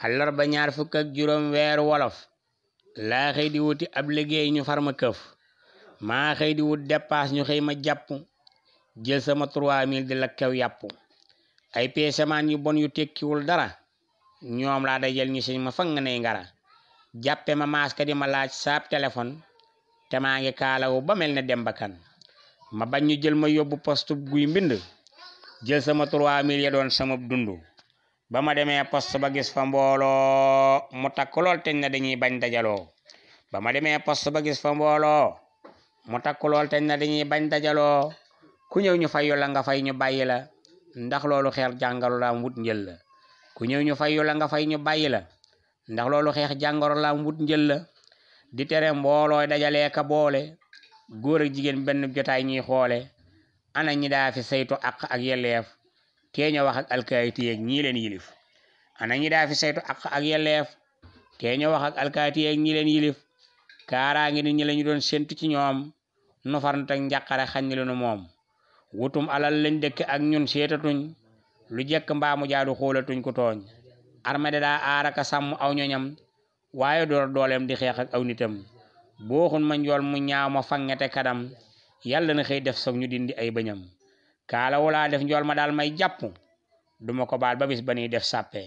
àllarba ñaar fukk ak juróom weeru wolof laa xëy di wuti ab liggéey ñu far ma këf maa xëy di wut dépasse ñu xëy ma jàpp jël sama 3000 di la kew yàpp ay peesemaan yu bon yu tekkiwul dara ñoom laa dajal ñu siñ ma fang ney ngara jàppe ma maaska di ma laaj saab téléphone te maa ngi kaalawu ba mel ne Demba Kan ma bañ ñu jël ma yóbbu poste guy mbind jël sama 3000 ya doon sama dundu ba ma demee poste ba gis fa mbooloo mu takk lool teñ na dañuy bañ dajaloo ku ñëw ñu fayu la nga fay ñu bàyyi la ndax loolu xeex jàngoro la am wut njël la ndax loolu xeex jàngoro la am wut njël la di tere mboolooy dajalee ka boole góor ak jigéen benn jotaay ñuy xoole ana ñi daa fi saytu àq ak yelleef tee ñoo wax ak alkaati yeeg ñii leen yilif kaaraa ngi nit ñi lañu doon séntu ci ñoom nu farnut ak njàqare xañ ni lu moom wutum alal lañ dëkk ak ñun seetatuñ lu jekk mbaamu jaadu xoolatuñ ku tooñ armée daa aaraka sàmm aw ñoñam waaye door dooleem di xeex ak aw nitam booxun ma njool mu ñaaw ma fangete kadam yàlla na xëy def soog ñu dindi ay bëñam kaala wulaa def njool ma daal may jàpp duma ko baal ba bis ba nuy def sàppe